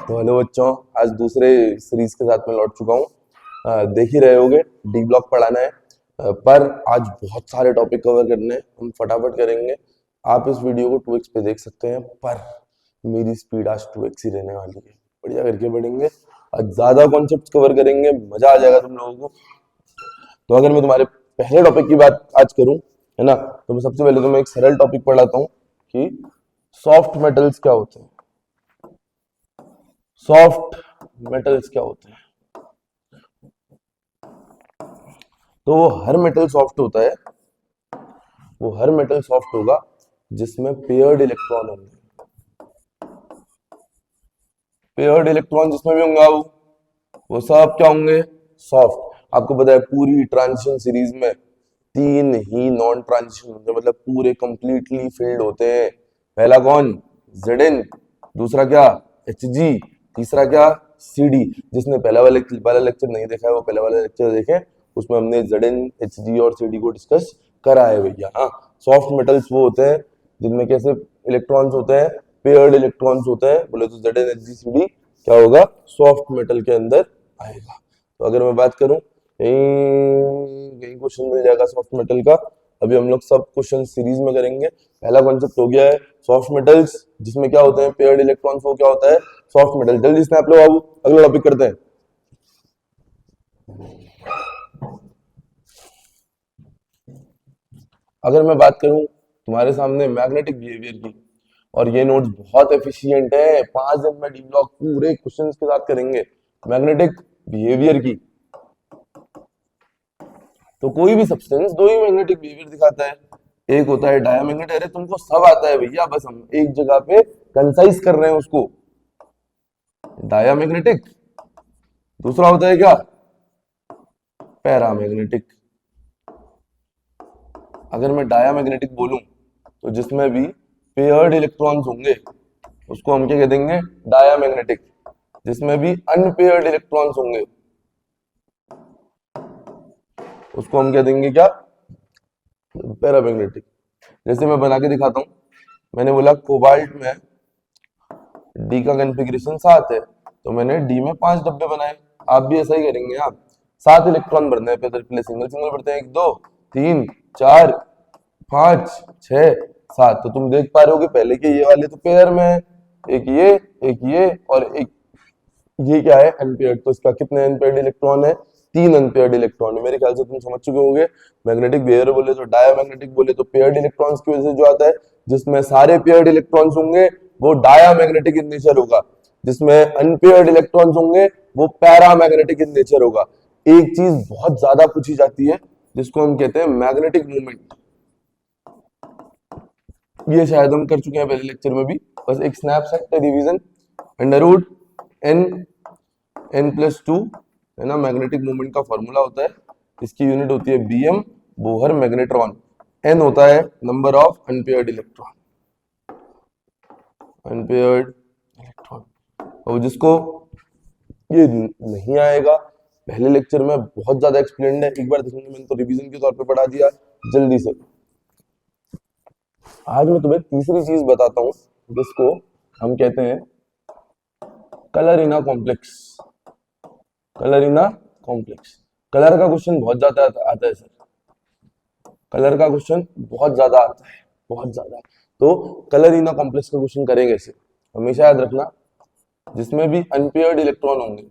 तो हेलो बच्चों, आज दूसरे सीरीज के साथ में लौट चुका हूँ। देख ही रहे होगे डी ब्लॉक पढ़ाना है। पर आज बहुत सारे टॉपिक कवर करने हैं, हम फटाफट करेंगे। आप इस वीडियो को 2x पे देख सकते हैं, पर मेरी स्पीड आज 2x ही रहने वाली है। बढ़िया करके पढ़ेंगे, आज ज्यादा कॉन्सेप्ट कवर करेंगे, मजा आ जाएगा तुम लोगों को। तो अगर मैं तुम्हारे पहले टॉपिक की बात आज करूं, है ना, तो मैं सबसे पहले तुम्हें एक सरल टॉपिक पढ़ाता हूँ कि सॉफ्ट मेटल्स क्या होते हैं। सॉफ्ट मेटल्स क्या होते हैं? तो वो हर मेटल सॉफ्ट होता है, वो हर मेटल सॉफ्ट होगा जिसमें पेयर्ड इलेक्ट्रॉन होंगे। पेयर्ड इलेक्ट्रॉन जिसमें भी होंगे वो सब क्या होंगे? सॉफ्ट। आपको पता है पूरी ट्रांजिशन सीरीज में 3 ही नॉन ट्रांजिशन होते हैं, मतलब पूरे कंप्लीटली फिल्ड होते हैं। पहला कौन? Zn। दूसरा क्या? Hg। तीसरा क्या? Cd। जिसने पहला वाला लेक्चर नहीं देखा है वो पहला वाला लेक्चर देखे, उसमें हमने Zn, Hg और Cd को डिस्कस करा है भैया। हाँ, सॉफ्ट मेटल्स वो होते हैं जिनमें कैसे इलेक्ट्रॉन्स होते हैं? पेयर्ड इलेक्ट्रॉन्स होते हैं। बोले तो Zn, Hg, Cd क्या होगा? सॉफ्ट मेटल के अंदर आएगा। तो अगर मैं बात करूं, यही क्वेश्चन मिल जाएगा सॉफ्ट मेटल का। अभी हम लोग सब क्वेश्चन सीरीज में करेंगे। पहला कॉन्सेप्ट हो गया है सॉफ्ट मेटल्स जिसमें क्या होते हैं? Paired electrons. वो क्या होता है? Soft metal. जल्दी से आप लोग बाबू अगला टॉपिक करते हैं। अगर मैं बात करूं तुम्हारे सामने मैग्नेटिक बिहेवियर की, और ये नोट्स बहुत एफिशिएंट है, 5 दिन में डी ब्लॉक पूरे क्वेश्चन के साथ करेंगे मैग्नेटिक बिहेवियर की। तो कोई भी सब्सटेंस 2 ही मैग्नेटिक बिहेवियर दिखाता है, एक होता है डायमैग्नेटिक। अरे तुमको सब आता है भैया, बस हम एक जगह पे कंसाइज कर रहे हैं उसको। डायमैग्नेटिक। दूसरा होता है क्या? पैरामैग्नेटिक। अगर मैं डायमैग्नेटिक बोलूं तो जिसमें भी पेयर्ड इलेक्ट्रॉन्स होंगे उसको हम क्या कह देंगे? डायमैग्नेटिक। जिसमें भी अनपेयर्ड इलेक्ट्रॉन्स होंगे उसको हम क्या देंगे? क्या? पैरामैग्नेटिक। जैसे मैं बना के दिखाता हूं, मैंने बोला कोबाल्ट में डी का कॉन्फ़िगरेशन 7 है, तो मैंने डी में 5 डब्बे बनाए। आप भी ऐसा ही करेंगे। आप 7 इलेक्ट्रॉन भरने हैं, पहले सिंगल सिंगल भरते हैं। 1 2 3 4 5 6 7। तो तुम देख पा रहे हो कि पहले के ये वाले तो पेयर में है, एक ये और एक ये क्या है? अनपेयर्ड। तो इसका कितने अनपेयर्ड इलेक्ट्रॉन है? 3 अनपेयर्ड इलेक्ट्रॉन है। मेरे ख्याल से तुम समझ चुके होंगे। मैग्नेटिक बिहेवियर बोले तो डायमैग्नेटिक, बोले तो पेयर्ड इलेक्ट्रॉन्स की वजह से जो आता है, जिसमें सारे पेयर्ड इलेक्ट्रॉन्स होंगे वो डायमैग्नेटिक इन नेचर होगा, जिसमें अनपेयर्ड इलेक्ट्रॉन्स होंगे वो पैरामैग्नेटिक इन नेचर होगा। एक चीज बहुत ज्यादा पूछी जाती है जिसको हम कहते हैं मैग्नेटिक मूवमेंट। ये शायद हम कर चुके हैं पहले लेक्चर में भी, बस एक snapshot revision. Under root n+2 है ना, मैग्नेटिक मूवमेंट का फॉर्मूला होता है। इसकी यूनिट होती है bm, बोहर मैग्नेट्रॉन। n होता है number of unpaired electron. Unpaired electron, और जिसको ये नहीं आएगा, पहले लेक्चर में बहुत ज्यादा एक्सप्लेन्ड है, एक बार देखेंगे। मैंने तो रिवीजन के तौर पे पढ़ा दिया जल्दी से। आज मैं तुम्हें तीसरी चीज बताता हूं जिसको हम कहते हैं colour in a complex. Colour in a complex. Colour का क्वेश्चन बहुत ज्यादा आता है सर, कलर का क्वेश्चन बहुत ज्यादा आता है, बहुत ज्यादा। तो कलर इन अ कॉम्प्लेक्स का क्वेश्चन करेंगे इसे, हमेशा याद रखना। जिसमें भी अनपेयर्ड इलेक्ट्रॉन होंगे,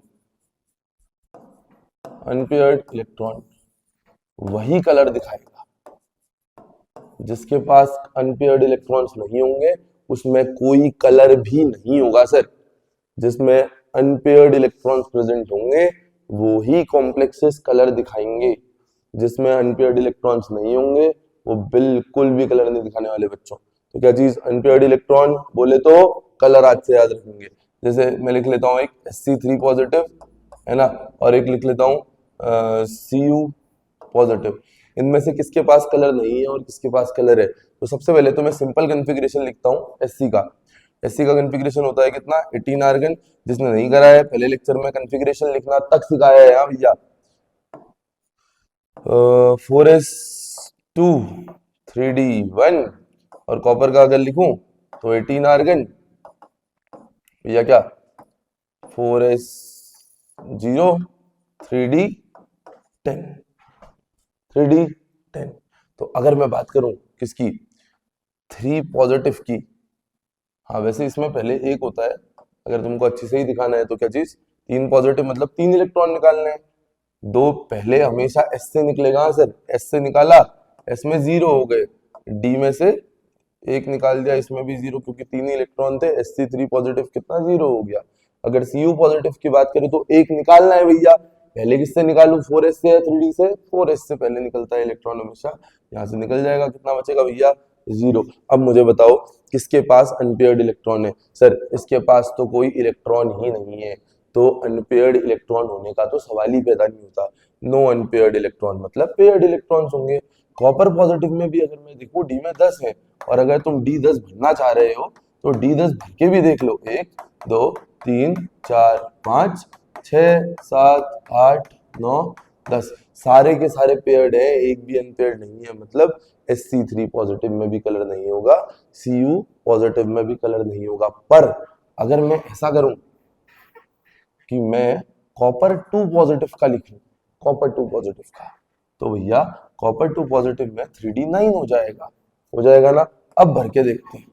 अनपेयर्ड इलेक्ट्रॉन वही कलर दिखाएगा। जिसके पास अनपेयर्ड इलेक्ट्रॉन्स नहीं होंगे उसमें कोई कलर भी नहीं होगा सर। जिसमें अनपेयर्ड इलेक्ट्रॉन्स प्रेजेंट होंगे वो ही कॉम्प्लेक्सेस कलर दिखाएंगे। जिसमें अनपेयर्ड इलेक्ट्रॉन्स नहीं होंगे वो बिल्कुल भी कलर नहीं दिखाने वाले बच्चों। तो क्या चीज? अनपेयर्ड इलेक्ट्रॉन बोले तो कलर आज से याद रखेंगे। जैसे मैं लिख लेता हूँ एक Sc3 पॉजिटिव, है ना, और एक लिख लेता हूँ Cu पॉजिटिव। इनमें से किसके पास कलर नहीं है और किसके पास कलर है? तो सबसे पहले तो मैं सिंपल कॉन्फ़िगरेशन लिखता हूँ Sc का। Sc का कॉन्फ़िगरेशन होता है कितना? 18 आर्गन। जिसने नहीं करा है पहले लेक्चर में कॉन्फ़िगरेशन लिखना तक सिखाया है यहाँ भैया। 4s2 3d1, और कॉपर का अगर लिखूं तो 18 आर्गन भैया क्या 4s0 3d10 3d10। तो अगर मैं बात करूं किसकी, 3 पॉजिटिव की, हाँ वैसे इसमें पहले एक होता है, अगर तुमको अच्छे से ही दिखाना है तो क्या चीज, 3 पॉजिटिव मतलब 3 इलेक्ट्रॉन निकालने हैं। दो पहले हमेशा एस से निकलेगा, हाँ सर एस से निकाला, एस में 0 हो गए, डी में से एक निकाल दिया, इसमें भी 0 क्योंकि 3 ही इलेक्ट्रॉन थे, Sc3 पॉजिटिव कितना 0 हो गया। अगर Cu पॉजिटिव की बात करें तो एक निकालना है भैया, पहले किससे निकालू, 4s से या 3d से, 4s से पहले निकलता है इलेक्ट्रॉन हमेशा, यहाँ से निकल जाएगा, कितना बचेगा भैया 0। अब मुझे बताओ किसके पास अनपेयर्ड इलेक्ट्रॉन है, सर इसके पास तो कोई इलेक्ट्रॉन ही नहीं है, तो अनपेयर्ड इलेक्ट्रॉन होने का तो सवाल ही पैदा नहीं होता। नो अनपेयर्ड इलेक्ट्रॉन मतलब पेयर्ड इलेक्ट्रॉन्स होंगे। कॉपर पॉजिटिव में भी अगर मैं देखूं डी में 10 है, और अगर तुम D10 भरना चाह रहे हो तो D10 भर के भी देख लो, 1 2 3 4 5 6 7 8 9 10, सारे के सारे पेयर्ड है, एक भी अनपेयर्ड नहीं है, मतलब Sc3 पॉजिटिव में भी कलर नहीं होगा, Cu पॉजिटिव में भी कलर नहीं होगा। पर अगर मैं ऐसा करूं कि मैं कॉपर 2 पॉजिटिव का लिखूं, कॉपर 2 पॉजिटिव का, तो भैया कॉपर 2 पॉजिटिव में 3d9 हो जाएगा ना। अब भर के देखते हैं,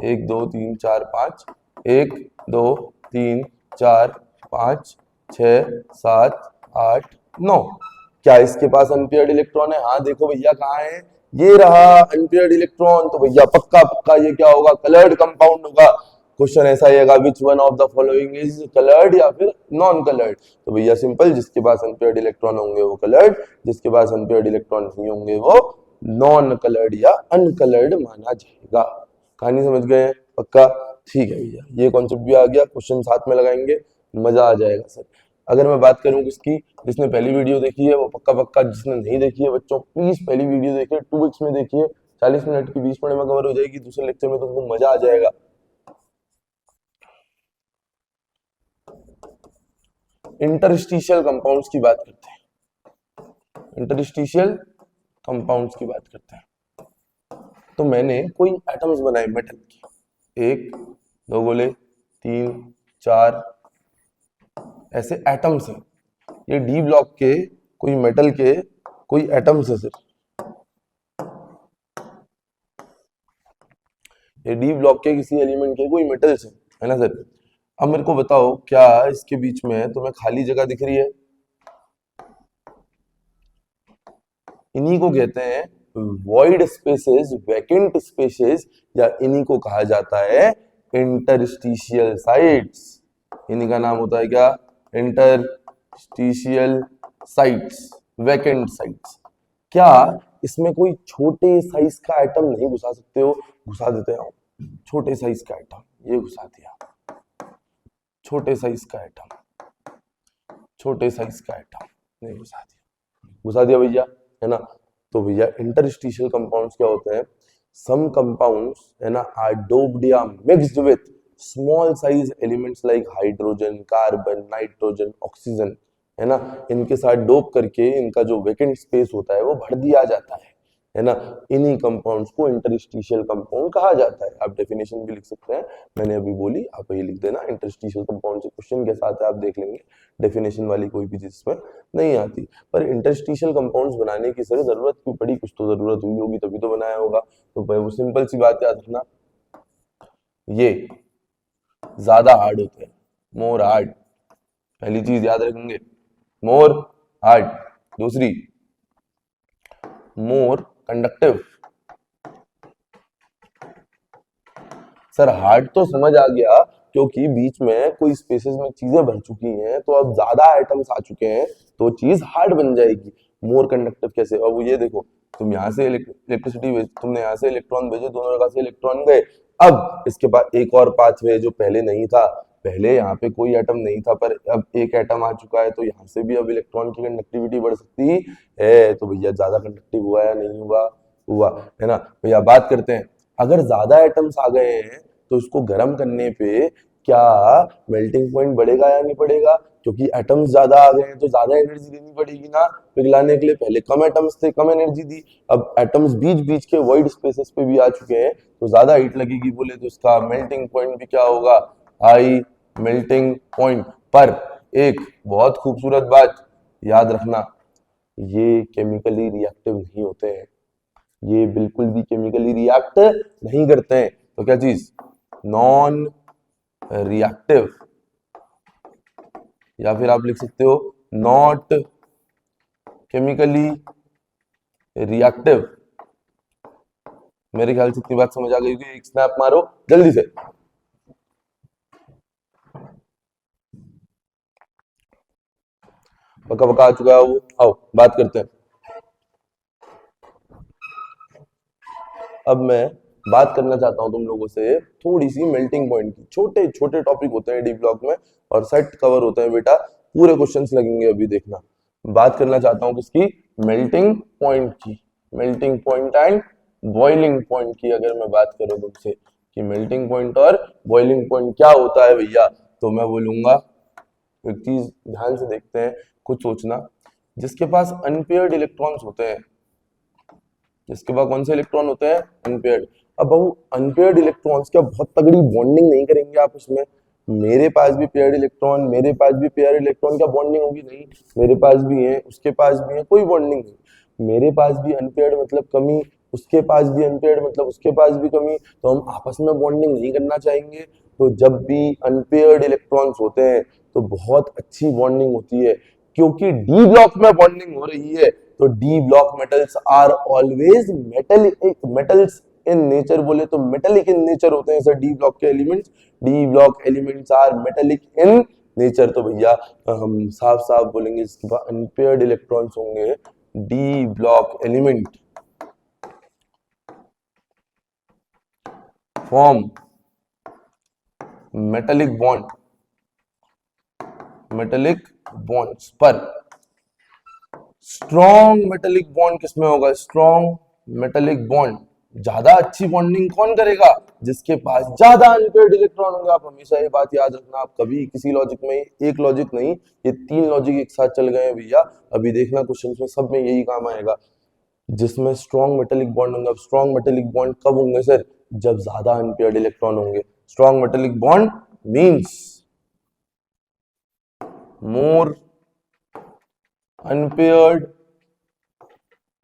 1 2 3 4 5, 1 2 3 4 5 6 7 8 9, क्या इसके पास अनपेयर्ड इलेक्ट्रॉन है, हाँ देखो भैया कहाँ है, ये रहा अनपेयर्ड इलेक्ट्रॉन, तो भैया पक्का पक्का ये क्या होगा, कलर्ड कंपाउंड होगा। क्वेश्चन ऐसा आएगा, which one of the following is coloured या फिर नॉन कलर्ड, तो भैया सिंपल, जिसके पास अनपेयर्ड इलेक्ट्रॉन होंगे वो कलर्ड, जिसके पास अनपेयर्ड इलेक्ट्रॉन नहीं होंगे वो नॉन कलर्ड या अनकलर्ड माना जाएगा। कहानी समझ गए हैं पक्का, ठीक है भैया, ये कॉन्सेप्ट भी आ गया, क्वेश्चन साथ में लगाएंगे, मजा आ जाएगा सर। अगर मैं बात करूं किसकी, जिसने पहली वीडियो देखी है वो पक्का पक्का, जिसने नहीं देखी है बच्चों प्लीज पहली वीडियो देखिए, 2 वीक्स में देखिए, 40 मिनट की 20 मिनट में कवर हो जाएगी, दूसरे लेक्चर में तुमको मजा आ जाएगा। इंटरस्टिशियल कंपाउंड्स की बात करते हैं, इंटरस्टिशियल कंपाउंड्स की बात करते हैं। तो मैंने कोई एटम्स बनाए मेटल के, 1 2 गोले 3 4 ऐसे एटम्स हैं, ये डी ब्लॉक के कोई मेटल के कोई एटम्स है सर, ये डी ब्लॉक के किसी एलिमेंट के कोई मेटल्स है ना सर। अब मेरे को बताओ क्या इसके बीच में तुम्हें खाली जगह दिख रही है, इन्हीं को कहते हैं वॉइड स्पेसेस, वैकेंट स्पेसेस, या इन्हीं को कहा जाता है इंटरस्टिशियल साइट्स, इन्हीं का नाम होता है क्या, इंटरस्टिशियल साइट्स, वैकेंट साइट्स। क्या इसमें कोई छोटे साइज का एटम नहीं घुसा सकते हो, घुसा देते हो, छोटे साइज का एटम ये घुसा दिया, छोटे साइज का एटम, छोटे साइज का एटम नहीं घुसा दिया भैया, है ना। तो भैया इंटरस्टिशियल कंपाउंड्स क्या होते हैं, सम कंपाउंड्स है ना आर डोप्ड या mixed with small size elements like hydrogen, carbon, nitrogen, oxygen, है ना, इनके साथ डोप करके इनका जो वैकेंट स्पेस होता है वो भर दिया जाता है ना, इन्हीं कंपाउंड्स को इंटरस्टिशियल कंपाउंड कहा जाता है। आप डेफिनेशन भी लिख सकते हैं, मैंने अभी बोली आप यही लिख देना, इंटरस्टिशियल कंपाउंड से क्वेश्चन के साथ आप देख लेंगे, डेफिनेशन वाली कोई भी चीज इसमें नहीं आती। पर इंटरस्टिशियल कंपाउंड्स बनाने की सर जरूरत क्यों पड़ी, कुछ तो जरूरत हुई होगी तभी तो बनाया होगा। तो भाई वो सिंपल सी बात याद रखना, ये ज्यादा हार्ड होते हैं, मोर हार्ड, पहली चीज याद रखेंगे, मोर हार्ड। दूसरी मोर कंडक्टिव, सर हार्ड तो समझ आ गया क्योंकि बीच में कोई स्पेसेस में चीजें भर चुकी हैं, तो अब ज्यादा एटम्स आ चुके हैं तो चीज हार्ड बन जाएगी। मोर कंडक्टिव कैसे, अब ये देखो, तुम यहाँ से इलेक्ट्रिसिटी भेज, तुमने यहाँ से इलेक्ट्रॉन भेजे, दोनों जगह से इलेक्ट्रॉन गए, अब इसके बाद एक और पाथवे जो पहले नहीं था, पहले यहाँ पे कोई एटम नहीं था पर अब एक एटम आ चुका है, तो यहाँ से भी अब इलेक्ट्रॉन की कंडक्टिविटी बढ़ सकती है। तो भैया ज्यादा कंडक्टिव हुआ या नहीं हुआ, हुआ, है ना। भैया बात करते हैं, अगर ज्यादा एटम्स आ गए हैं तो इसको गर्म करने पे क्या मेल्टिंग पॉइंट बढ़ेगा या नहीं बढ़ेगा, क्योंकि एटम्स ज्यादा आ गए हैं तो ज्यादा एनर्जी देनी पड़ेगी ना पिघलाने के लिए, पहले कम एटम्स थे कम एनर्जी दी, अब एटम्स बीच बीच के वॉइड स्पेसेस पे भी आ चुके हैं तो ज्यादा हीट लगेगी, बोले तो इसका मेल्टिंग पॉइंट भी क्या होगा, हाई मेल्टिंग पॉइंट। पर एक बहुत खूबसूरत बात याद रखना, ये केमिकली रिएक्टिव नहीं होते हैं, ये बिल्कुल भी केमिकली रिएक्ट नहीं करते हैं। तो क्या चीज, नॉन रिएक्टिव, या फिर आप लिख सकते हो नॉट केमिकली रिएक्टिव। मेरे ख्याल से इतनी बात समझ आ गई होगी। एक स्नैप मारो जल्दी से। पक्का पक्का आ चुका है वो, आओ बात करते हैं। अब मैं बात करना चाहता हूं तुम लोगों से थोड़ी सी मेल्टिंग पॉइंट की। छोटे छोटे टॉपिक होते हैं डी ब्लॉक में और सेट कवर होते हैं बेटा, पूरे क्वेश्चंस लगेंगे अभी देखना। बात करना चाहता हूं किसकी, मेल्टिंग पॉइंट की। Melting point and boiling point की अगर मैं बात करूं तुमसे कि मेल्टिंग पॉइंट और बॉइलिंग पॉइंट क्या होता है भैया, तो मैं बोलूंगा एक चीज ध्यान से देखते हैं, कुछ सोचना। जिसके पास अनपेयर्ड इलेक्ट्रॉन्स होते हैं, जिसके पास कौन से इलेक्ट्रॉन होते हैं, अनपेयर्ड। अब वो अनपेयर्ड इलेक्ट्रॉन्स क्या बहुत तगड़ी बॉन्डिंग नहीं करेंगे आपस में? मेरे पास भी पेयर्ड इलेक्ट्रॉन, मेरे पास भी पेयर्ड इलेक्ट्रॉन, क्या बॉन्डिंग होगी? नहीं। मेरे पास भी है, उसके पास भी है, कोई बॉन्डिंग नहीं। मेरे पास भी अनपेयर्ड मतलब कमी, उसके पास भी अनपेयर्ड मतलब उसके पास भी कमी, तो हम आपस में बॉन्डिंग नहीं करना चाहेंगे। तो जब भी अनपेयर्ड इलेक्ट्रॉन्स होते हैं तो बहुत अच्छी बॉन्डिंग होती है, क्योंकि डी ब्लॉक में बॉन्डिंग हो रही है। तो D block metals are always metals in nature, बोले तो मेटेलिक इन नेचर होते हैं सर डी ब्लॉक के elements. D block elements are metallic in nature. तो भैया हम साफ साफ बोलेंगे जिसके पास अनपेयर्ड इलेक्ट्रॉन्स होंगे, D block element form metallic bond, metallic bonds. पर स्ट्रॉन्ग मेटेलिक बॉन्ड किसमें होगा, स्ट्रॉन्ग मेटेलिक बॉन्ड ज्यादा अच्छी बॉन्डिंग कौन करेगा, जिसके पास ज्यादा अनपेयर्ड इलेक्ट्रॉन होंगे। आप हमेशा ये बात याद रखना, आप कभी किसी लॉजिक में, एक लॉजिक नहीं, ये तीन लॉजिक एक साथ चल गए हैं भैया, अभी देखना क्वेश्चन में सब में यही काम आएगा। जिसमें स्ट्रॉन्ग मेटेलिक बॉन्ड होंगे। अब स्ट्रॉन्ग मेटेलिक बॉन्ड कब होंगे सर, जब ज्यादा अनपेयर्ड इलेक्ट्रॉन होंगे। Strong metallic bond means more unpaired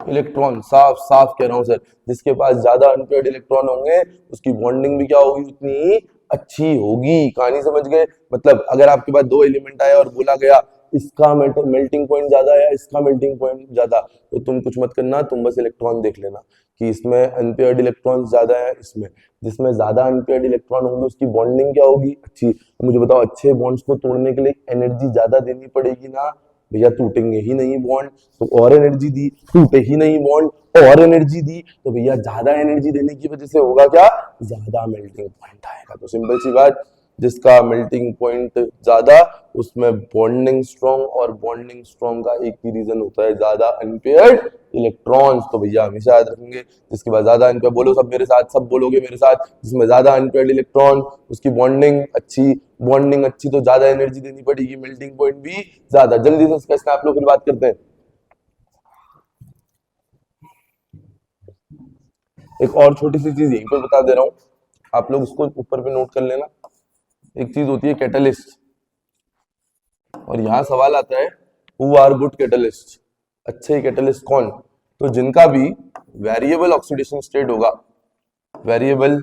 electron. साफ साफ कह रहा हूं सर, जिसके पास ज्यादा अनपेयर्ड इलेक्ट्रॉन होंगे उसकी बॉन्डिंग भी क्या होगी, उतनी अच्छी होगी। कहानी समझ गए? मतलब अगर आपके पास दो एलिमेंट आए और बोला गया इसका मेल्टिंग पॉइंट ज्यादा है, इसका मेल्टिंग पॉइंट ज्यादा, तो तुम कुछ मत करना, तुम बस इलेक्ट्रॉन देख लेना कि इसमें अनपेयर्ड इलेक्ट्रॉन ज्यादा है, इसमें। जिसमें ज्यादा अनपेयर्ड इलेक्ट्रॉन होंगे उसकी बॉन्डिंग क्या होगी, अच्छी। मुझे बताओ, अच्छे बॉन्ड्स को तोड़ने के लिए एनर्जी ज्यादा देनी पड़ेगी ना भैया, टूटेंगे ही नहीं बॉन्ड, तो और एनर्जी दी, टूटे ही नहीं बॉन्ड और एनर्जी दी, तो भैया ज्यादा एनर्जी देने की वजह से होगा क्या, ज्यादा मेल्टिंग पॉइंट आएगा। तो सिंपल सी बात, जिसका मेल्टिंग पॉइंट ज्यादा उसमें बॉन्डिंग स्ट्रॉन्ग, और बॉन्डिंग स्ट्रॉन्ग का एक ही रीजन होता है, ज्यादा अनपेयर्ड इलेक्ट्रॉन्स। तो भैया हमेशा याद रखेंगे, जिसके बाद ज्यादा अनपेयर्ड, बोलो सब मेरे साथ, सब बोलोगे मेरे साथ, जिसमें ज्यादा अनपेयर्ड इलेक्ट्रॉन उसकी बॉन्डिंग अच्छी, बॉन्डिंग अच्छी तो ज्यादा एनर्जी देनी पड़ेगी, मेल्टिंग पॉइंट भी ज्यादा। जल्दी से इसका स्नैप लो, फिर बात करते हैं। एक और छोटी सी चीज यहीं पर बता दे रहा हूं, आप लोग इसको ऊपर पे नोट कर लेना। एक चीज होती है कैटलिस्ट, और यहां सवाल आता है हु आर गुड कैटलिस्ट, अच्छे कैटलिस्ट कौन, तो जिनका भी वेरिएबल ऑक्सीडेशन स्टेट होगा, वेरिएबल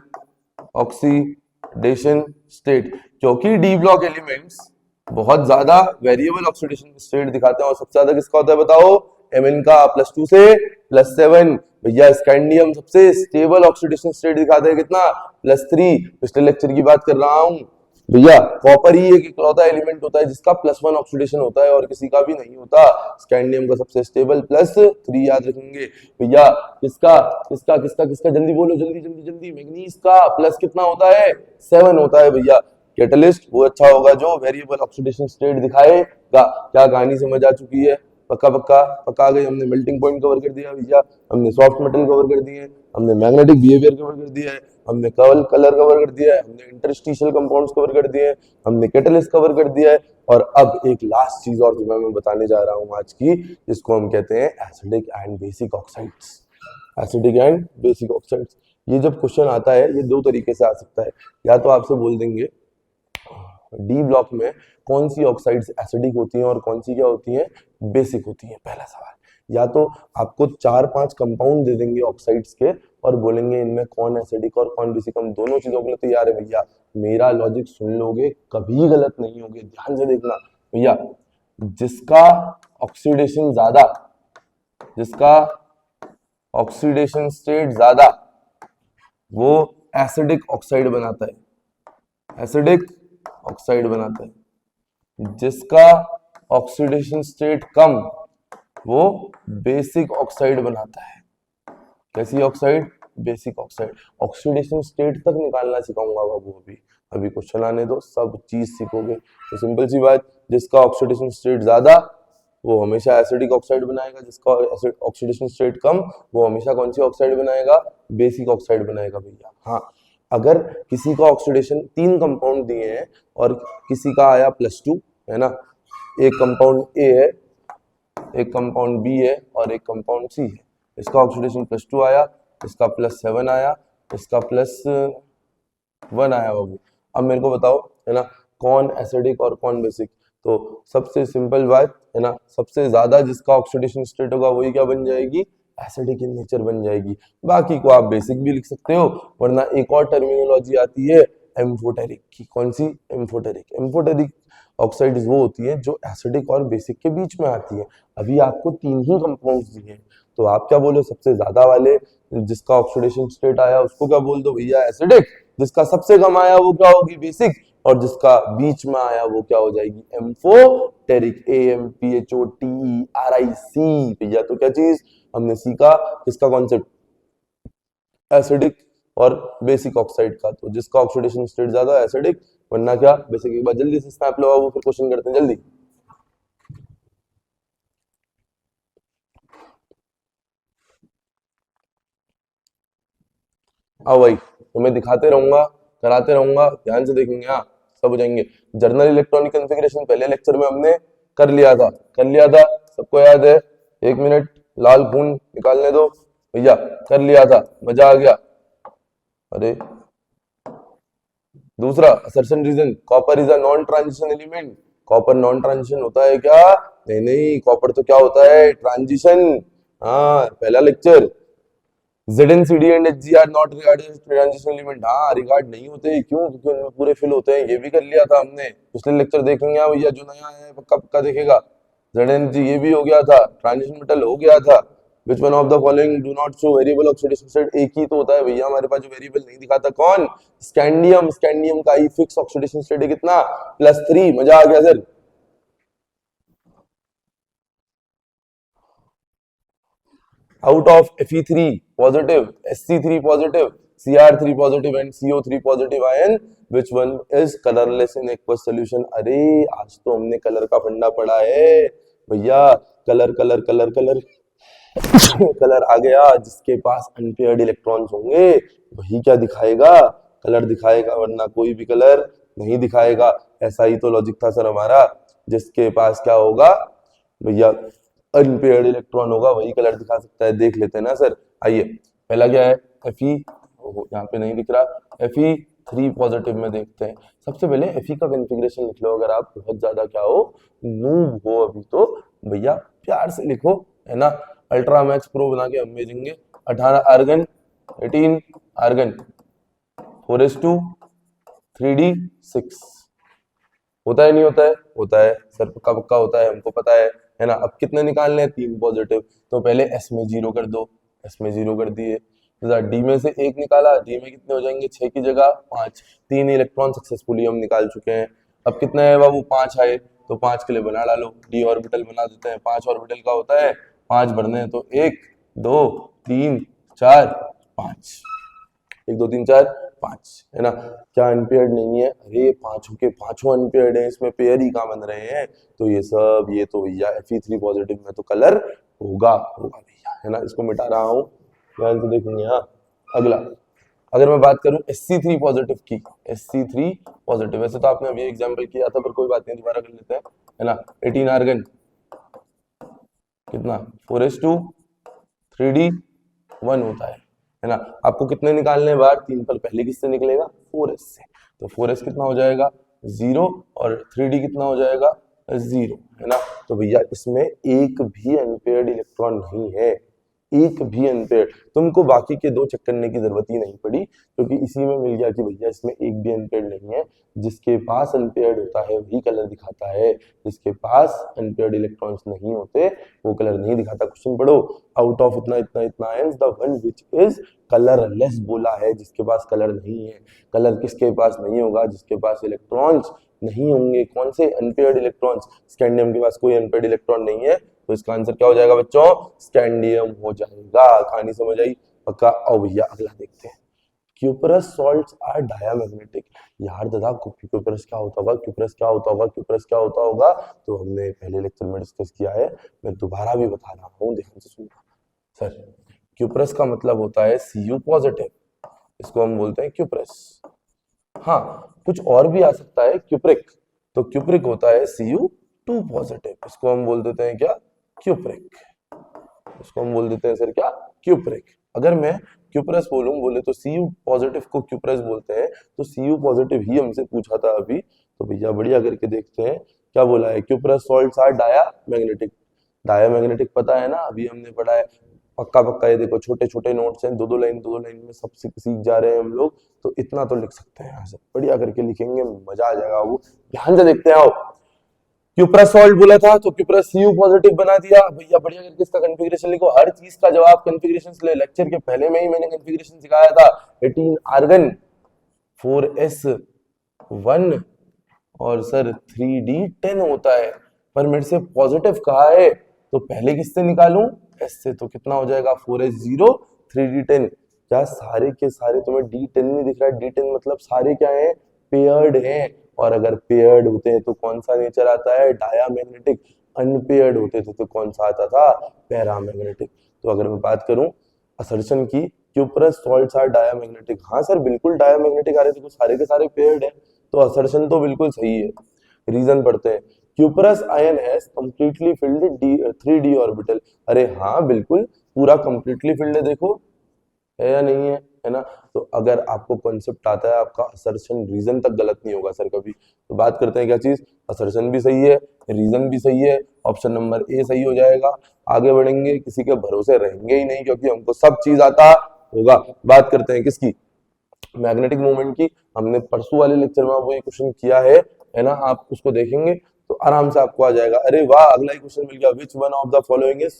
ऑक्सीडेशन स्टेट। क्योंकि डी ब्लॉक एलिमेंट्स बहुत ज्यादा वेरिएबल ऑक्सीडेशन स्टेट दिखाते हैं, और सबसे ज्यादा किसका होता है बताओ, Mn का +2 से +7। भैया स्कैंडियम सबसे स्टेबल ऑक्सीडेशन स्टेट दिखाते हैं कितना, +3। पिछले लेक्चर की बात कर रहा हूं भैया। कॉपर ही एक इकलौता एलिमेंट होता है जिसका +1 ऑक्सीडेशन होता है, और किसी का भी नहीं होता। स्कैंडियम का सबसे स्टेबल +3 याद रखेंगे भैया। किसका किसका किसका किसका, जल्दी बोलो, जल्दी जल्दी जल्दी। मैग्नीज का प्लस कितना होता है, 7 होता है भैया। कैटलिस्ट वो अच्छा होगा जो वेरिएबल ऑक्सीडेशन स्टेट दिखाएगा। क्या कहानी समझ आ चुकी है? पक्का पक्का पक्का आ गई। हमने मेल्टिंग पॉइंट कवर कर दिया भैया, हमने सॉफ्ट मेटल कवर कर दिए, हमने मैग्नेटिक बिहेवियर कवर कर दिया है, हमने कलर कवर कर दिया है, हमने इंटरस्टिशियल कंपाउंड्स कवर कर दिए हैं, हमने कैटलिस्ट कवर कर दिया है। और अब एक लास्ट चीज और जो मैं बताने जा रहा हूं आज की, जिसको हम कहते हैं acidic and basic oxides. Acidic and basic oxides, ये जब क्वेश्चन आता है ये दो तरीके से आ सकता है। या तो आपसे बोल देंगे डी ब्लॉक में कौन सी ऑक्साइड्स एसिडिक होती हैं और कौन सी क्या होती हैं, बेसिक होती हैं। पहला सवाल, या तो आपको 4-5 कंपाउंड दे देंगे ऑक्साइड्स के और बोलेंगे इनमें कौन एसिडिक और कौन बेसिक, हम दोनों चीजों के लिए तैयार है भैया। मेरा लॉजिक सुन लोगे, कभी गलत नहीं होगे, ध्यान से देखना भैया। जिसका ऑक्सीडेशन ज्यादा, जिसका ऑक्सीडेशन स्टेट ज्यादा, वो एसिडिक ऑक्साइड बनाता है, एसिडिक ऑक्साइड बनाता है। जिसका ऑक्सीडेशन स्टेट कम, वो बेसिक ऑक्साइड बनाता है। कैसी oxide, basic oxide. Oxidation state तक निकालना सिखाऊंगा बाबू, अभी अभी क्वेश्चन आने दो, सब चीज सीखोगे। तो सिंपल सी बात, जिसका ऑक्सीडेशन स्टेट ज्यादा वो हमेशा एसिडिक ऑक्साइड बनाएगा, जिसका ऑक्सीडेशन स्टेट कम वो हमेशा कौन सी ऑक्साइड बनाएगा, बेसिक ऑक्साइड बनाएगा भैया। हाँ, अगर किसी का ऑक्सीडेशन 3 कंपाउंड दिए हैं और किसी का आया +2 है ना, एक कंपाउंड ए है, एक कंपाउंड बी है और एक कंपाउंड सी है। इसका ऑक्सीडेशन +2 आया, इसका +7 आया, इसका +1 आया बाबू। अब मेरे को बताओ है ना, कौन एसिडिक और कौन बेसिक। तो सबसे सिंपल बात है ना, सबसे ज्यादा जिसका ऑक्सीडेशन स्टेट होगा वही क्या बन जाएगी, एसिडिक इन नेचर बन जाएगी। बाकी को आप बेसिक भी लिख सकते हो, वरना एक और टर्मिनोलॉजी आती है एम्फोटेरिक की। कौन सी, एम्फोटेरिक। एम्फोटेरिक ऑक्साइड्स वो होती है जो एसिडिक और बेसिक के बीच में आती है। अभी आपको 3 ही कंपाउंड्स दिए हैं, तो आप क्या बोलो, सबसे ज्यादा वाले जिसका ऑक्सीडेशन स्टेट आया उसको क्या बोल दो भैया, एसिडिक। जिसका सबसे कम आया वो क्या होगी, बेसिक। और जिसका बीच में आया वो क्या हो जाएगी, एम्फोटेरिक। AMPHOTERIC भैया। तो क्या चीज हमने सीखा, किसका कॉन्सेप्ट, एसिडिक और बेसिक ऑक्साइड का। तो जिसका ऑक्सीडेशन स्टेट ज्यादा एसिडिक, वरना क्या बेसिक। एक बार जल्दी से स्नैप लो, वो फिर क्वेश्चन करते हैं जल्दी। आओ भाई, तो मैं दिखाते रहूंगा, कराते रहूंगा, ध्यान से देखेंगे। हाँ, सब हो जाएंगे। जर्नल इलेक्ट्रॉनिक कॉन्फ़िगरेशन पहले लेक्चर में हमने कर लिया था, कर लिया था, सबको याद है। 1 मिनट लाल खून निकालने दो भैया, कर लिया था, मजा आ गया। अरे दूसरा assertion reason, copper is a non transition element. Copper non transition होता है क्या, नहीं नहीं, कॉपर तो क्या होता है, ट्रांजिशन। हाँ, पहला lecture. ZnCd and Hg are not regarded as transition element. हाँ, रिगार्ड नहीं होते, क्यों, क्योंकि उनमें पूरे फिल होते हैं। ये भी कर लिया था हमने, पिछले लेक्चर देखेंगे। हाँ भैया, जो नया है पक्का पक्का देखेगा। Zn ये भी हो गया था, ट्रांजिशन मेटल हो गया था। Which one of the following do not show variable oxidation state. एक ही तो होता है भैया हमारे पास जो वेरिएबल नहीं दिखाता, कौन, स्कैंडियम। स्कैंडियम का ही फिक्स ऑक्सीडेशन स्टेट है कितना, +3। मजा आ गया sir. Out of Fe3 positive, Sc3 positive, Cr3 positive and CO3 positive ion, which one is colorless in aqueous solution। अरे आज तो हमने कलर का फंडा पढ़ा है भैया। Colour colour colour colour colour आ गया। जिसके पास अनपेयर्ड इलेक्ट्रॉन्स होंगे वही क्या दिखाएगा, कलर दिखाएगा, वरना कोई भी कलर नहीं दिखाएगा। ऐसा ही तो लॉजिक था सर हमारा। जिसके पास क्या होगा भैया, अनपेयर्ड इलेक्ट्रॉन होगा, वही कलर दिखा सकता है। देख लेते हैं ना सर। आइए, पहला क्या है, Fe, यहाँ पे नहीं दिख रहा, Fe3 पॉजिटिव में देखते हैं। सबसे पहले Fe का कॉन्फ़िगरेशन लिख लो, अगर आप बहुत ज्यादा क्या हो, नूब हो अभी तो भैया प्यार से लिखो, है ना। अल्ट्रा मैक्स प्रो बना के हम भेजेंगे। 18 आर्गन, 18 आर्गन, 4s2 3d6। होता है नहीं होता है, होता है सर, पक्का पक्का होता है, हमको पता है ना। अब कितने निकालने हैं, 3 पॉजिटिव। तो पहले एस में 0 कर दो, एस में 0 कर दिए। डी में से 1 निकाला, डी में कितने हो जाएंगे, 6 की जगह 5। 3 इलेक्ट्रॉन सक्सेसफुली हम निकाल चुके हैं। अब कितना है बाबू, 5 आए, तो 5 के लिए बना डालो, डी ऑर्बिटल बना देते हैं। 5 ऑर्बिटल का होता है, 5 भरने हैं, तो 1 2 3 4 5, 1 2 3 4 5, है ना। क्या अनपेयर्ड नहीं है, अरे पांचों के पांचों अनपेयर्ड है, इसमें पेयर ही कहाँ बन रहे हैं। तो ये सब, ये तो भैया Fe3 पॉजिटिव में तो कलर होगा होगा भैया, है ना। इसको मिटा रहा हूँ, ध्यान से देखेंगे। हाँ, अगला, अगर मैं बात करूं Sc3 पॉजिटिव की, Sc3 पॉजिटिव, वैसे तो आपने अभी एग्जांपल किया था, पर कोई बात नहीं, दोबारा कर लेते हैं, है ना। 18 आर्गन, कितना, 4s2 3d1 होता है ना। आपको कितने निकालने हैं बार, 3 पर, पहले किससे निकलेगा, 4s से। तो 4s कितना हो जाएगा 0 और 3d कितना हो जाएगा 0, है ना। तो भैया इसमें एक भी अनपेयर्ड इलेक्ट्रॉन नहीं है, एक भी अनपेयर्ड। तुमको बाकी के दो चेक करने की जरूरत ही नहीं पड़ी, क्योंकि इसी में मिल गया कि भैया इसमें एक भी अनपेयर्ड नहीं है। जिसके पास अनपेयर्ड होता है वही कलर दिखाता है, जिसके पास अनपेयर्ड इलेक्ट्रॉन्स नहीं होते वो कलर नहीं दिखाता। क्वेश्चन पढ़ो, आउट ऑफ इतना इतना इतना ions the one which is colourless बोला है, जिसके पास कलर नहीं है। कलर किसके पास नहीं होगा, जिसके पास इलेक्ट्रॉन्स नहीं होंगे। कौन से अनपेयर्ड इलेक्ट्रॉन्स, स्कैंडियम के पास कोई अनपेयर्ड इलेक्ट्रॉन नहीं है, तो इसका आंसर क्या हो जाएगा बच्चों, स्कैंडियम हो जाएगा। कहानी समझ आई पक्का। और भैया अगला देखते हैं, क्यूपरस सॉल्ट्स आर डायामैग्नेटिक। यार दादा क्यूपरस क्या होता होगा, क्यूपरस क्या होता होगा, क्यूपरस क्या होता होगा, तो हमने पहले लेक्चर में डिस्कस किया है, मैं दोबारा भी बता रहा हूँ, ध्यान से सुनना। सर क्यूपरस का मतलब होता है Cu पॉजिटिव, इसको हम बोलते हैं क्यूपरस। हाँ कुछ और भी आ सकता है, क्यूप्रिक, तो क्यूप्रिक होता है Cu2 पॉजिटिव, इसको हम बोल देते हैं क्या, क्यूप्रिक। इसको हम बोल देते हैं सर क्या, क्यूप्रिक। अगर मैं क्यूपरस बोले तो Cu पॉजिटिव को क्यूपरस बोलते हैं, तो Cu पॉजिटिव ही हमसे पूछा था अभी, तो भैया बढ़िया करके देखते हैं क्या बोला है। Cuprous salts are diamagnetic, diamagnetic पता है ना, अभी हमने पढ़ा है पक्का पक्का। ये देखो छोटे छोटे नोट्स हैं, दो दो लाइन में सब सीख जा रहे हैं हम लोग, तो इतना तो लिख सकते हैं यहाँ से, बढ़िया करके लिखेंगे, मजा आ जाएगा। वो ध्यान से देखते हैं। आओ क्यूपरस सॉल्ट बोला था तो क्यूपरस Cu पॉजिटिव बना दिया भैया, बढ़िया करके इसका कॉन्फ़िगरेशन लिखो। हर चीज का जवाब कॉन्फ़िगरेशन से ले, लेक्चर के पहले में ही मैंने कॉन्फ़िगरेशन सिखाया था। 18 आर्गन, 4s1 और सर 3d10 होता है, पर मेरे से पॉजिटिव कहा है तो पहले किससे निकालूं, s से, तो कितना हो जाएगा 4s0 3d10। क्या सारे के सारे तुम्हें d10 नहीं दिख रहा है, d10 मतलब सारे क्या है, पेयर्ड हैं, और अगर पेयर्ड होते हैं तो कौन सा नेचर आता है, डायामैग्नेटिक। अनपेयर्ड होते थे तो कौन सा आता था, पैरामैग्नेटिक। तो अगर मैं बात करूं असर्शन की, क्यूपरस सॉल्ट्स आर डायामैग्नेटिक, हाँ सर बिल्कुल डायामैग्नेटिक आ रहे थे, तो सारे के सारे पेयर्ड है, तो असर्शन तो बिल्कुल सही है। रीजन पढ़ते हैं, cuprous ion has completely filled 3d orbital. अरे हाँ बिल्कुल पूरा कंप्लीटली फिल्ड है, देखो है या नहीं है ना। तो अगर आपको कॉन्सेप्ट आता है, आपका असर्शन रीजन तक गलत नहीं होगा सर कभी। तो बात करते हैं क्या चीज, असर्शन भी सही है, रीजन भी सही है, ऑप्शन नंबर ए सही हो जाएगा। आगे बढ़ेंगे, किसी के भरोसे रहेंगे ही नहीं, क्योंकि हमको सब चीज आता होगा। बात करते हैं किसकी, मैग्नेटिक मूवमेंट की। हमने परसों वाले लेक्चर में वो क्वेश्चन किया है ना, आप उसको देखेंगे तो आराम से आपको आ जाएगा। अरे वाह, अगला ही क्वेश्चन मिल गया, which one of the following is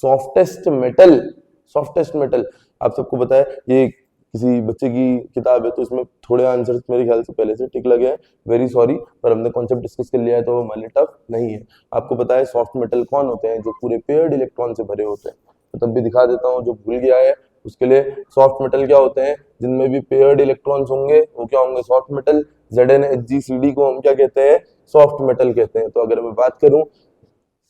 softest metal. Softest metal, आप सबको पता है ये किसी बच्चे की किताब है, तो इसमें थोड़े आंसर्स मेरे ख्याल से पहले से टिक लगे हैं, वेरी सॉरी, पर हमने कॉन्सेप्ट डिस्कस कर लिया है तो हमारे टफ नहीं है। आपको पता है सॉफ्ट मेटल कौन होते हैं, जो पूरे पेयर्ड इलेक्ट्रॉन से भरे होते हैं। तो तब भी दिखा देता हूँ, जो भूल गया है उसके लिए, सॉफ्ट मेटल क्या होते हैं, जिनमें भी पेयर्ड इलेक्ट्रॉन्स होंगे वो क्या होंगे, सॉफ्ट मेटल। ZnHgCd को हम क्या कहते हैं, सॉफ्ट मेटल कहते हैं। तो अगर मैं बात करूं,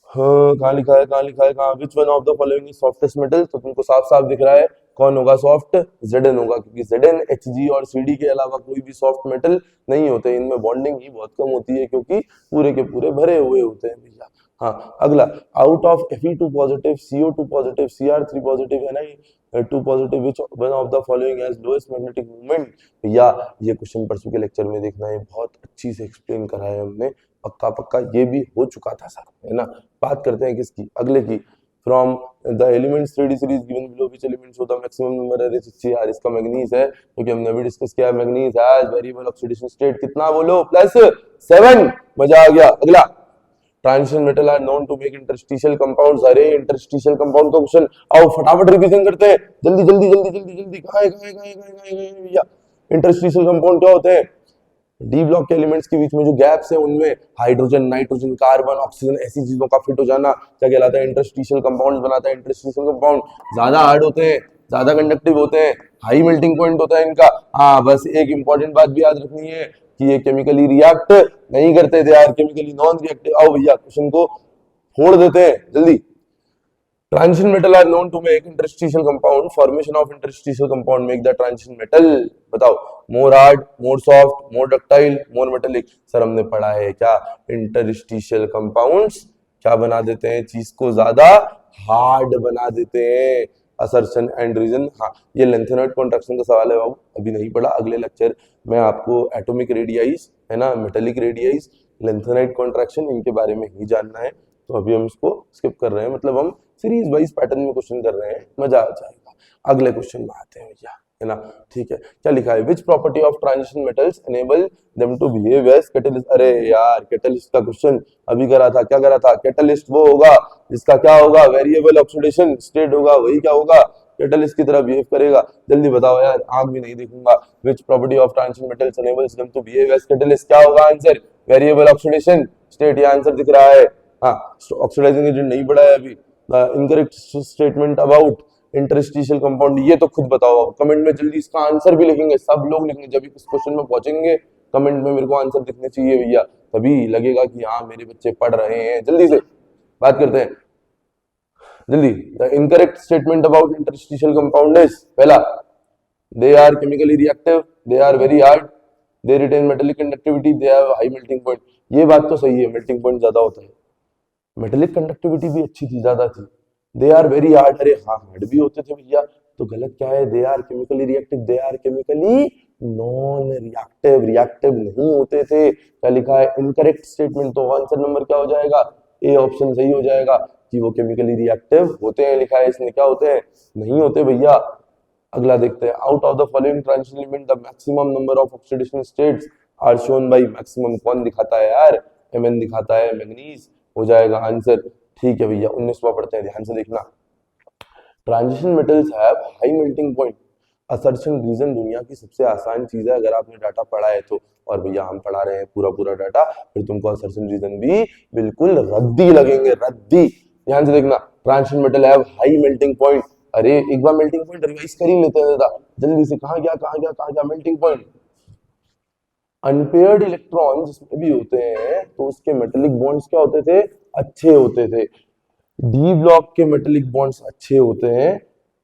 हाँ कहाँ लिखा है, कहाँ लिखा है, कहाँ, which one of the following is softest metal, तो तुमको साफ साफ दिख रहा है कौन होगा सॉफ्ट, Zn होगा, क्योंकि Zn Hg और Cd के अलावा कोई भी सॉफ्ट मेटल नहीं होते, इनमें बॉन्डिंग ही बहुत कम होती है, क्योंकि पूरे के पूरे भरे हुए होते हैं भैया। हाँ अगला, out of Fe2 positive, CO2 positive, Cr3 positive, Na2 positive, which one of the following has lowest magnetic moment. भैया ये क्वेश्चन परसों के लेक्चर में देखना है, बहुत अच्छी से एक्सप्लेन करा है हमने, पक्का पक्का ये भी हो चुका था सर, है ना। बात करते हैं किसकी, अगले की, from the elements 3D series given below which elements होता है मैक्सिमम नंबर है, यार इसका मैग्नीज है, क्योंकि हमने अभी डिस्कस किया है, manganese has variable oxidation state कितना बोलो, +7। मजा आ गया। अगला, transition metal are known to make interstitial compounds. अरे इंटरस्टिशियल कंपाउंड का क्वेश्चन, आओ फटाफट रिवीजन करते हैं, जल्दी जल्दी जल्दी जल्दी जल्दी। कहां है भैया, इंटरस्टिशियल कंपाउंड क्या होते हैं, डी ब्लॉक के एलिमेंट्स के बीच में जो गैप्स है उनमें हाइड्रोजन, नाइट्रोजन, कार्बन, ऑक्सीजन ऐसी चीजों का फिट हो जाना क्या कहलाता है, इंटरस्टिशियल कंपाउंड्स बनाता है। इंटरस्टिशियल कंपाउंड ज्यादा हार्ड होते हैं, ज्यादा कंडक्टिव होते हैं, हाई मेल्टिंग पॉइंट होता है इनका। हाँ बस एक इंपॉर्टेंट बात भी याद रखनी है कि ये केमिकली रिएक्ट नहीं करते थे यार, केमिकली नॉन रिएक्टिव। आओ भैया क्वेश्चन को फोड़ देते हैं जल्दी। Transition metal are known to make interstitial compound. Formation of interstitial compound make the transition metal, बताओ, more hard, more soft, more ductile, more metallic। Sir हमने पढ़ा है क्या, interstitial compounds क्या बना देते हैं, चीज को ज्यादा हार्ड बना देते हैं। असर्शन एंड रीजन, हाँ ये लेंथेनॉइड कॉन्ट्रैक्शन का सवाल है बाबू, अभी नहीं पढ़ा, अगले लेक्चर में आपको एटॉमिक रेडियाइज है ना, मेटेलिक रेडियाइज, लेंथेनाइट कॉन्ट्रैक्शन, इनके बारे में ही जानना है। तो अभी हम इसको स्किप कर रहे हैं, मतलब हम सीरीज वाइज पैटर्न में क्वेश्चन कर रहे हैं, मजा आ जाएगा। अगले क्वेश्चन में आते हैं भैया, है ना, ठीक है। क्या लिखा है, which property of transition metals enable them to behave as catalyst. अरे यार, कैटलिस्ट का क्वेश्चन अभी करा था, क्या करा था, कैटलिस्ट वो होगा जिसका क्या होगा, वेरिएबल ऑक्सीडेशन स्टेट होगा, वही क्या होगा, कैटलिस्ट की तरह बिहेव करेगा। जल्दी बताओ यार, आंख भी नहीं देखूंगा। Which property of transition metals enables them to behave as catalyst, क्या होगा आंसर, वेरिएबल ऑक्सीडेशन स्टेट, ये आंसर दिख रहा है। हाँ, ऑक्सीडाइजिंग एजेंट नहीं पढ़ा है अभी। Incorrect statement about interstitial compound, ये तो खुद बताओ कमेंट में जल्दी, इसका आंसर भी लिखेंगे, सब लोग लिखेंगे। जब इस क्वेश्चन में पहुंचेंगे कमेंट में मेरे को आंसर दिखने चाहिए भैया, तभी लगेगा कि हाँ मेरे बच्चे पढ़ रहे हैं। जल्दी से बात करते हैं, जल्दी। The incorrect statement about interstitial compound is, पहला, they are chemically reactive, they are very hard, they retain metallic conductivity, they have high melting point. ये बात तो सही है, मेल्टिंग पॉइंट ज्यादा होता है, मेटेलिक कंडक्टिविटी भी अच्छी थी, ज्यादा थी। दे आर वेरी हार्ड, अरे हाँ हार्ड भी होते थे भैया, तो गलत क्या है, they are chemically reactive, they are chemically non reactive, reactive नहीं होते थे। क्या लिखा है, इनकरेक्ट स्टेटमेंट, तो आंसर नंबर क्या हो जाएगा, ए ऑप्शन सही हो जाएगा कि वो केमिकली रिएक्टिव होते हैं। लिखा है इसने, क्या होते हैं, नहीं होते भैया। अगला देखते हैं, out of the following transition element the maximum number of oxidation states are shown by, maximum कौन दिखाता है यार, Mn दिखाता है, मैंगनीज हो जाएगा आंसर। ठीक है भैया, 19वां पढ़ते हैं, ध्यान से देखना। Transition metals have high melting point, assertion reason दुनिया की सबसे आसान चीज है, अगर आपने डाटा पढ़ा है तो। और भैया हम पढ़ा रहे हैं पूरा पूरा डाटा, फिर तुमको असर्शन रीजन भी बिल्कुल रद्दी लगेंगे, रद्दी। ध्यान से देखना, transition metal have high melting point. अरे एक बार मेल्टिंग पॉइंट रिवाइज कर ही लेते हैं दादा, जल्दी से। कहाँ गया, कहाँ गया, कहाँ गया मेल्टिंग पॉइंट, अनपेयर्ड इलेक्ट्रॉन जिसमें भी होते हैं तो उसके मेटेलिक बॉन्ड्स क्या होते थे, अच्छे होते थे। डी ब्लॉक के मेटेलिक बॉन्ड्स अच्छे होते हैं,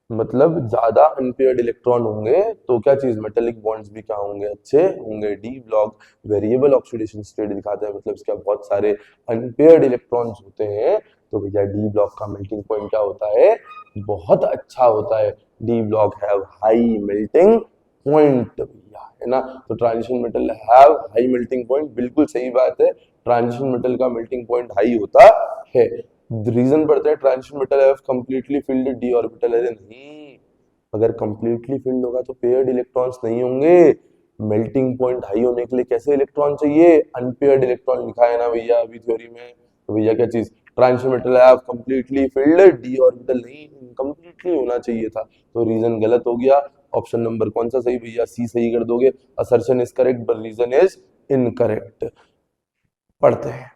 मतलब ज्यादा अनपेयर्ड इलेक्ट्रॉन होंगे तो क्या चीज, मेटेलिक बॉन्ड्स भी क्या होंगे, अच्छे होंगे। D block variable oxidation state दिखाते हैं, मतलब इसका बहुत सारे अनपेयर्ड इलेक्ट्रॉन्स होते हैं, तो भैया डी ब्लॉक का मेल्टिंग पॉइंट क्या होता है, बहुत अच्छा होता है। D block have high melting point भैया, है ना। तो transition metal have high melting point, बिल्कुल सही बात है, ट्रांजिशन मेटल का मेल्टिंग पॉइंट हाई होता है। रीजन पढ़ते हैं, transition metal have completely filled D orbital, अरे नहीं, अगर कंप्लीटली फिल्ड होगा तो पेयर्ड इलेक्ट्रॉन्स नहीं होंगे। मेल्टिंग पॉइंट हाई होने के लिए कैसे इलेक्ट्रॉन चाहिए, अनपेयर्ड इलेक्ट्रॉन लिखा है ना भैया अभी थ्योरी में। तो भैया क्या चीज, transition metal have completely filled D orbital, नहीं, इनकम्प्लीटली होना चाहिए था, तो रीजन गलत हो गया। ऑप्शन नंबर कौन सा सही भैया, सी सही कर दोगे। Assertion is correct but reason is incorrect. पढ़ते हैं,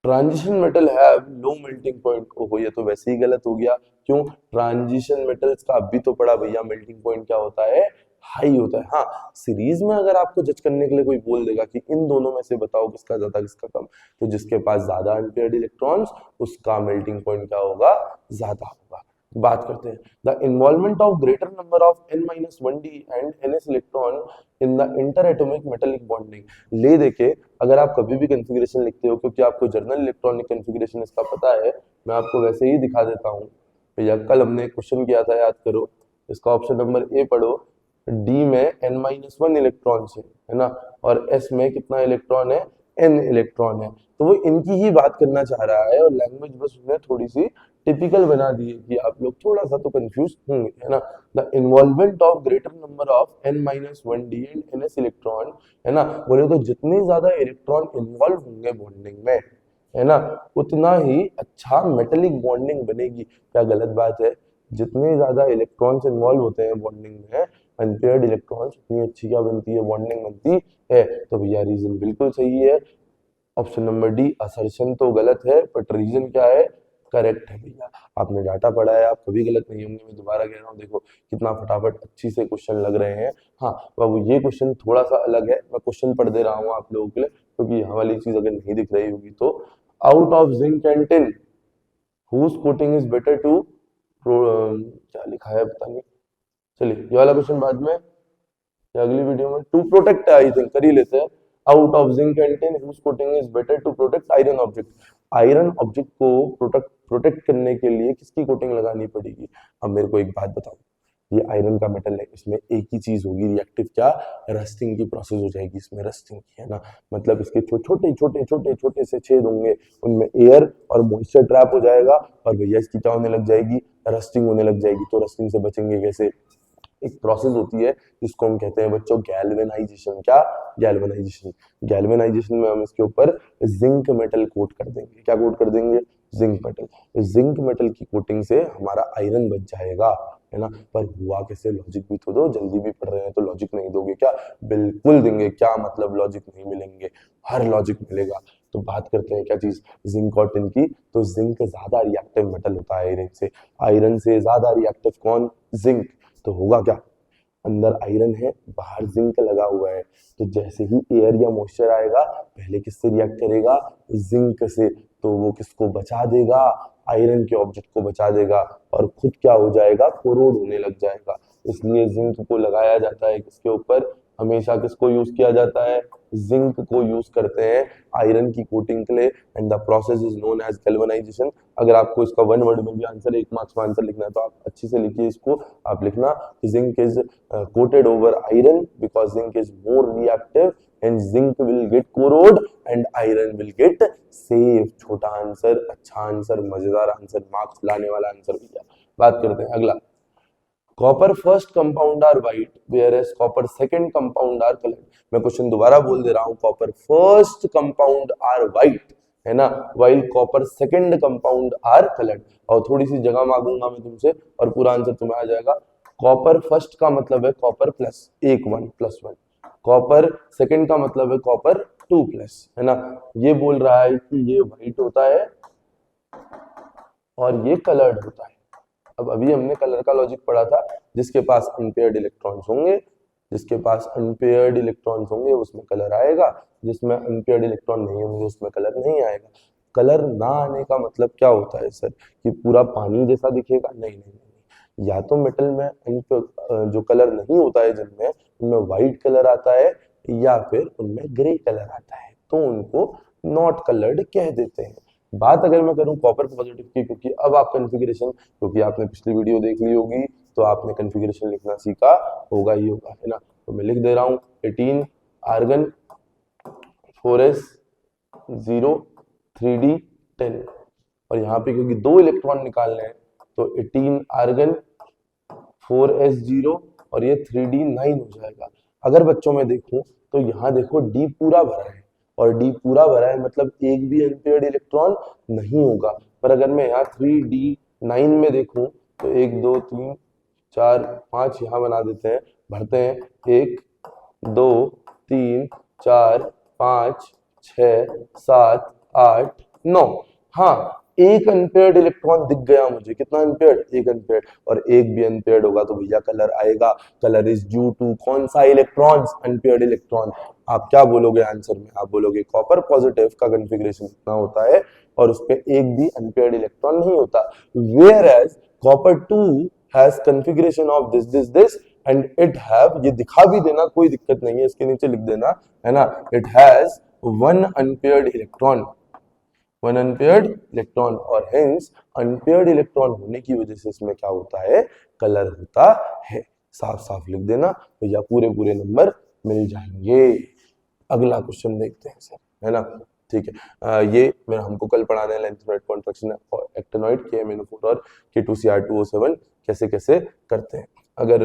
transition metal have low melting point, ओहो ये तो वैसे ही गलत हो गया, क्यों, ट्रांजिशन मेटल्स का अभी तो पढ़ा भैया, मेल्टिंग पॉइंट क्या होता है, हाई होता है। हाँ, सीरीज में अगर आपको जज करने के लिए कोई बोल देगा कि इन दोनों में से बताओ किसका ज्यादा किसका कम, तो जिसके पास ज्यादा अनपेयर्ड इलेक्ट्रॉन्स उसका मेल्टिंग पॉइंट क्या होगा, ज्यादा होगा। बात करते हैं, the involvement of greater number of n-1d and ns electron in the inter atomic metallic bonding. ले देखे, अगर आप कभी भी कॉन्फ़िगरेशन लिखते हो, क्योंकि आपको जर्नल इलेक्ट्रॉनिक कॉन्फ़िगरेशन इसका पता है, मैं आपको वैसे ही दिखा देता हूँ भैया। कल हमने क्वेश्चन किया था, याद करो, इसका ऑप्शन नंबर ए पढ़ो, डी में n-1 इलेक्ट्रॉन है ना, और s में कितना इलेक्ट्रॉन है, n इलेक्ट्रॉन है, तो वो इनकी ही बात करना चाह रहा है, और लैंग्वेज बस उसने थोड़ी सी टिपिकल बना दी है कि आप लोग थोड़ा सा तो कंफ्यूज होंगे, है ना। The involvement of greater number of n-1d and ns electron, है ना, बोले तो जितने ज्यादा इलेक्ट्रॉन इन्वॉल्व होंगे बॉन्डिंग में, है ना, उतना ही अच्छा मेटेलिक बॉन्डिंग बनेगी। क्या गलत बात है, जितने ज्यादा इलेक्ट्रॉन्स इन्वॉल्व होते हैं बॉन्डिंग में, अनपेयर्ड इलेक्ट्रॉन्स, उतनी अच्छी क्या बनती है, बॉन्डिंग बनती है। तो भैया रीजन बिल्कुल सही है, ऑप्शन नंबर डी। असर्शन तो गलत है बट रीजन क्या है, करेक्ट है भैया। आपने डाटा पढ़ा है, आप कभी गलत नहीं होंगे, मैं दोबारा कह रहा हूँ, देखो कितना फटाफट अच्छी से क्वेश्चन लग रहे हैं। हाँ बाबू, ये क्वेश्चन थोड़ा सा अलग है, मैं क्वेश्चन पढ़ दे रहा हूँ आप लोगों के लिए, क्योंकि यहाँ वाली चीज अगर नहीं दिख रही होगी तो। Out of zinc and tin whose coating is better to क्या लिखा है पता नहीं, चलिए ये वाला क्वेश्चन बाद में या अगली वीडियो में। टू प्रोटेक्ट आई थिंक कर ही लेते हैं। Out of zinc and tin whose coating is better to protect iron object, iron object को प्रोटेक्ट करने के लिए किसकी कोटिंग लगानी पड़ेगी। अब मेरे को एक बात बताओ, ये आयरन का मेटल है, इसमें एक ही चीज होगी रिएक्टिव, क्या, रस्टिंग की प्रोसेस हो जाएगी, इसमें रस्टिंग की, है ना, मतलब इसके छोटे छोटे छोटे छोटे से छेद होंगे, उनमें एयर और मॉइस्चर ट्रैप हो जाएगा और भैया इसकी क्या होने लग जाएगी, रस्टिंग होने लग जाएगी। तो रस्टिंग से बचेंगे कैसे, एक प्रोसेस होती है जिसको हम कहते हैं बच्चों गैल्वेनाइजेशन। क्या, गैल्वेनाइजेशन। गैल्वेनाइजेशन में हम इसके ऊपर जिंक मेटल कोट कर देंगे। क्या कोट कर देंगे, जिंक मेटल। जिंक मेटल की कोटिंग से हमारा आयरन बच जाएगा, है ना। पर हुआ कैसे, लॉजिक भी तो दो, जल्दी भी पढ़ रहे हैं तो लॉजिक नहीं दोगे क्या, बिल्कुल देंगे। क्या मतलब लॉजिक नहीं मिलेंगे, हर लॉजिक मिलेगा। तो बात करते हैं क्या चीज, जिंक और टिन की। तो जिंक ज्यादा रिएक्टिव मेटल होता है आयरन से ज्यादा रिएक्टिव कौन, जिंक। तो होगा क्या, अंदर आयरन है, बाहर जिंक लगा हुआ है, तो जैसे ही एयर या मॉइस्चर आएगा पहले किससे रिएक्ट करेगा, जिंक से। तो वो किसको बचा देगा, आयरन के ऑब्जेक्ट को बचा देगा और खुद क्या हो जाएगा, कोरोड होने लग जाएगा। इसलिए जिंक को लगाया जाता है किसके ऊपर, हमेशा किसको यूज किया जाता है, जिंक को यूज करते हैं आयरन की कोटिंग के लिए। And the process is known as galvanisation. अगर आपको इसका वन वर्ड में भी आंसर, 1 मार्क्स में आंसर लिखना है तो आप अच्छे से लिखिए इसको। आप लिखना zinc is coated over iron because zinc is more reactive and zinc will get corrode and iron will get safe. छोटा आंसर, अच्छा आंसर, मजेदार आंसर, मार्क्स लाने वाला आंसर भैया। बात करते हैं अगला। Copper first compound are white whereas copper second compound are coloured. मैं क्वेश्चन दोबारा बोल दे रहा हूं, copper first compound are white, है ना, while copper second compound are coloured. और थोड़ी सी जगह मांगूंगा मैं तुमसे और पूरा आंसर तुम्हें आ जाएगा। कॉपर फर्स्ट का मतलब है कॉपर प्लस 1 कॉपर सेकंड का मतलब है कॉपर 2+, है ना। ये बोल रहा है कि ये व्हाइट होता है और ये कलर्ड होता है। अब अभी हमने कलर का लॉजिक पढ़ा था, जिसके पास अनपेयर्ड इलेक्ट्रॉन्स होंगे, जिसके पास अनपेयर्ड इलेक्ट्रॉन्स होंगे उसमें कलर आएगा, जिसमें अनपेयर्ड इलेक्ट्रॉन नहीं होंगे उसमें कलर नहीं आएगा। कलर ना आने का मतलब क्या होता है सर, कि पूरा पानी जैसा दिखेगा, नहीं नहीं नहीं। या तो मेटल में जो कलर नहीं होता है जिनमें, उनमें व्हाइट कलर आता है या फिर उनमें ग्रे कलर आता है, तो उनको नॉट कलर्ड कह देते हैं। बात अगर मैं करूं कॉपर पॉजिटिव की, क्योंकि अब आप कॉन्फ़िगरेशन, क्योंकि आपने पिछली वीडियो देख ली होगी तो आपने कॉन्फ़िगरेशन लिखना सीखा होगा ही होगा, है ना। तो मैं लिख दे रहा हूं 18 आर्गन 4s0 3d 10। और यहाँ पे क्योंकि 2 इलेक्ट्रॉन निकालने हैं तो 18 आर्गन 4s0 और ये 3d9 हो जाएगा। अगर बच्चों में देखूं तो यहाँ देखो डी पूरा भरा है, और डी पूरा भरा है मतलब एक भी अनपेयर्ड इलेक्ट्रॉन नहीं होगा। पर अगर मैं यहाँ 3d9 में देखूं तो 1 2 3 4 5 यहाँ बना देते हैं, भरते हैं 1 2 3 4 5 6 7 8 9। हाँ, एक अनपेयर्ड इलेक्ट्रॉन दिख गया मुझे, कितना अनपेयर्ड, एक अनपेयर्ड, और एक भी अनपेयर्ड होगा तो भैया कलर आएगा। कलर इज ड्यू टू कौन सा इलेक्ट्रॉन्स, अनपेयर्ड इलेक्ट्रॉन। आप क्या बोलोगे आंसर में, आप बोलोगे कॉपर पॉजिटिव का कॉन्फ़िगरेशन कितना होता है और उस पे एक भी अनपेयर्ड इलेक्ट्रॉन नहीं होता। Whereas copper 2 has configuration of this this this and it have, ये दिखा भी देना कोई दिक्कत नहीं है, इसके नीचे लिख देना, है ना, it has 1 unpaired electron, 1 unpaired electron, और हेंस अनपेयर्ड इलेक्ट्रॉन होने की वजह से इसमें क्या होता है, कलर होता है। साफ साफ लिख देना तो या पूरे पूरे नंबर मिल जाएंगे। अगला क्वेश्चन देखते हैं सर, है ना, ठीक है। ये मेरा हमको कल पढ़ाना है लेंथेनॉइड कॉन्ट्रैक्शन एक्टिनॉइड KMnO4 और K2Cr2O7 कैसे कैसे करते हैं। अगर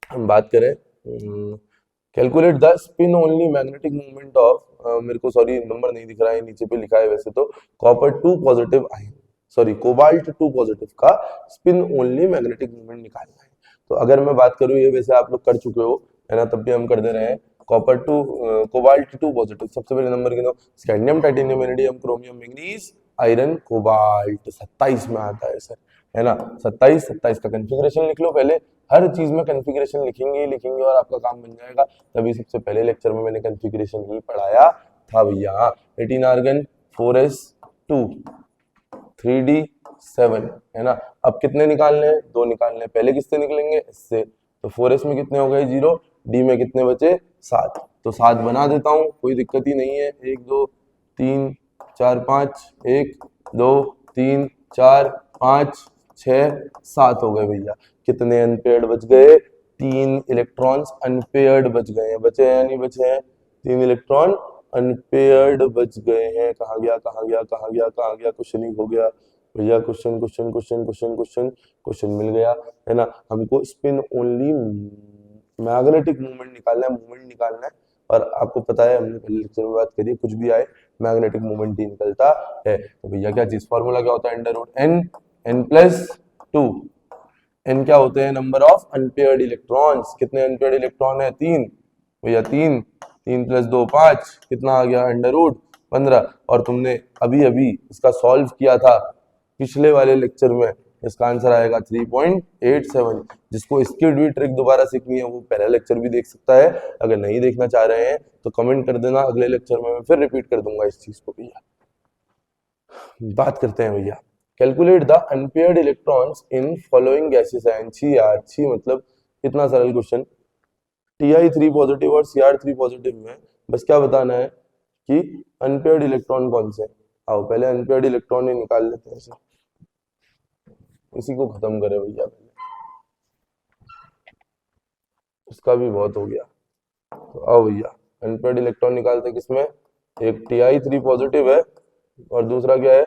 हम बात करें calculate the spin only magnetic movement of, मेरे को सॉरी नंबर नहीं दिख रहा है, नीचे पे लिखा है वैसे तो, copper 2 positive ion, sorry cobalt 2 positive का स्पिन ओनली मैग्नेटिक मूवमेंट निकालना है। तो अगर मैं बात करूं, ये वैसे आप लोग कर चुके हो, है ना, तब भी हम कर दे रहे हैं। कॉपर 2 कोबाल्ट 2 पॉजिटिव, सबसे पहले नंबर गिनो, scandium titanium iridium chromium manganese iron cobalt 27 में आता है सर, है ना। 27 का कॉन्फ़िगरेशन लिख लो पहले, हर चीज में कॉन्फ़िगरेशन लिखेंगे ही लिखेंगे और आपका काम बन जाएगा। तभी सबसे पहले लेक्चर में मैंने कॉन्फ़िगरेशन ही पढ़ाया था भैया। 18 आर्गन 4s2 3d7, है ना। अब कितने निकालने हैं, 2 निकालने हैं, पहले किससे निकलेंगे, इससे। तो 4s में कितने हो गए 0, d में कितने बचे 7, तो 7 बना देता हूं, कोई दिक्कत ही नहीं है। 1 2 3 4 5, 1 2 3 4 5 6 7 हो गए भैया। कितने अनपेयर्ड बच गए, 3 इलेक्ट्रॉन्स अनपेयर्ड बच गए हैं, बचे हैं या नहीं बचे हैं, 3 इलेक्ट्रॉन अनपेयर्ड बच गए हैं। कहाँ गया कहाँ गया कहाँ गया कहाँ गया, क्वेश्चन ही हो गया भैया, question question question question question question मिल गया है ना। हमको स्पिन ओनली मैग्नेटिक मूवमेंट निकालना है, मूवमेंट निकालना है। और आपको पता है हमने पहले लेक्चर में बात करी है, कुछ भी आए मैग्नेटिक मूवमेंट ही निकलता है। तो भैया क्या चीज, फॉर्मूला क्या होता है, under root N, N plus 2, N क्या होते हैं, नंबर ऑफ अनपेयर्ड इलेक्ट्रॉन्स। कितने अनपेयर्ड इलेक्ट्रॉन है, 3 भैया, 3, 3 प्लस 2 5, कितना आ गया, अंडर रूट 15। और तुमने अभी अभी इसका सॉल्व किया था पिछले वाले लेक्चर में, इसका आंसर आएगा 3.87। जिसको इसकी भी ट्रिक दोबारा सीखनी है वो पहला लेक्चर भी देख सकता है। अगर नहीं देखना चाह रहे हैं तो कमेंट कर देना, अगले लेक्चर में मैं फिर रिपीट कर दूंगा इस चीज को। भैया बात करते हैं भैया, calculate the unpaired electrons in following gases. छी यार, छी मतलब इतना सरल क्वेश्चन, Ti3 पॉजिटिव और Cr3 पॉजिटिव में बस क्या बताना है कि अनपेयर्ड इलेक्ट्रॉन कौन से। आओ पहले अनपेयर्ड इलेक्ट्रॉन ही निकाल लेते हैं, इसी को खत्म करें भैया, इसका भी बहुत हो गया। तो आओ भैया अनपेयर्ड इलेक्ट्रॉन निकालते किसमें, एक Ti3 पॉजिटिव है और दूसरा क्या है,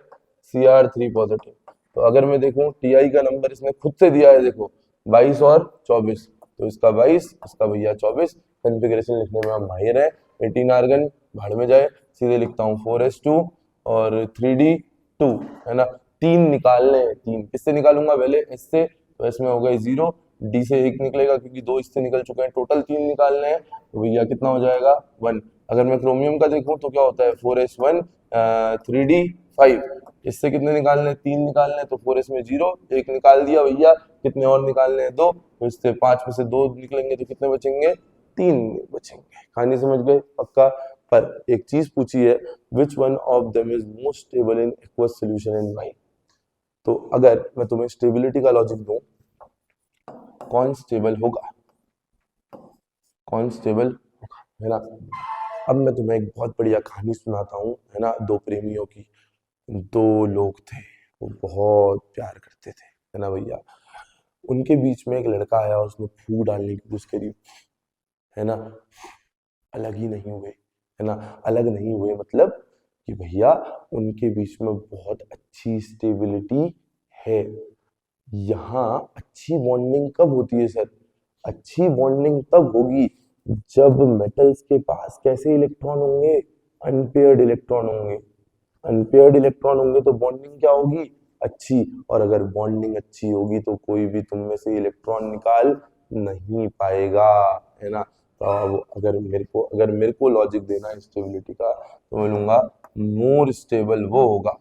Cr3 पॉजिटिव। तो अगर मैं देखूं Ti का नंबर इसमें खुद से दिया है, देखो 22 और 24, तो इसका 22, इसका भैया 24। कॉन्फ़िगरेशन लिखने में हम माहिर हैं। 18 आर्गन भाड़ में जाए, सीधे लिखता हूँ 4s2 और 3d2, है ना। 3 निकालने हैं, 3 किससे निकालूंगा, पहले एस से, तो इसमें हो गए 0, डी से 1 निकलेगा क्योंकि 2 इससे निकल चुके हैं, टोटल 3 निकालने हैं। तो भैया कितना हो जाएगा, 1। अगर मैं क्रोमियम का देखूं तो क्या होता है, 4s1 3d5, इससे कितने निकालने हैं, 3 निकालने हैं, तो 4s में 0, 1 निकाल दिया भैया। कितने और निकालने हैं, 2, तो इससे 5 में से 2 निकलेंगे तो कितने बचेंगे, 3 बचेंगे। कहानी समझ गए पक्का। पर एक चीज पूछी है, which one of them is most stable in aqueous solution in wine. तो अगर मैं तुम्हें स्टेबिलिटी का लॉजिक दूं, कौन स्टेबल होगा, कौन स्टेबल होगा, है ना। अब मैं तुम्हें एक बहुत बढ़िया कहानी सुनाता हूँ, है ना। दो प्रेमियों की, 2 लोग थे, वो बहुत प्यार करते थे, है ना भैया। उनके बीच में एक लड़का आया, उसने फूट डालने की कोशिश करी, है ना। अलग ही नहीं हुए, है ना। अलग नहीं हुए मतलब कि भैया उनके बीच में बहुत अच्छी स्टेबिलिटी है। यहाँ अच्छी बॉन्डिंग कब होती है सर, अच्छी बॉन्डिंग तब होगी जब मेटल्स के पास कैसे इलेक्ट्रॉन होंगे, अनपेयर्ड इलेक्ट्रॉन होंगे। अनपेयर्ड इलेक्ट्रॉन होंगे तो बॉन्डिंग क्या होगी, अच्छी। और अगर बॉन्डिंग अच्छी होगी तो कोई भी तुम में से इलेक्ट्रॉन निकाल नहीं पाएगा, है ना। तो अब अगर मेरे को लॉजिक देना है स्टेबिलिटी का, तो मैं लूंगा मोर स्टेबल वो होगा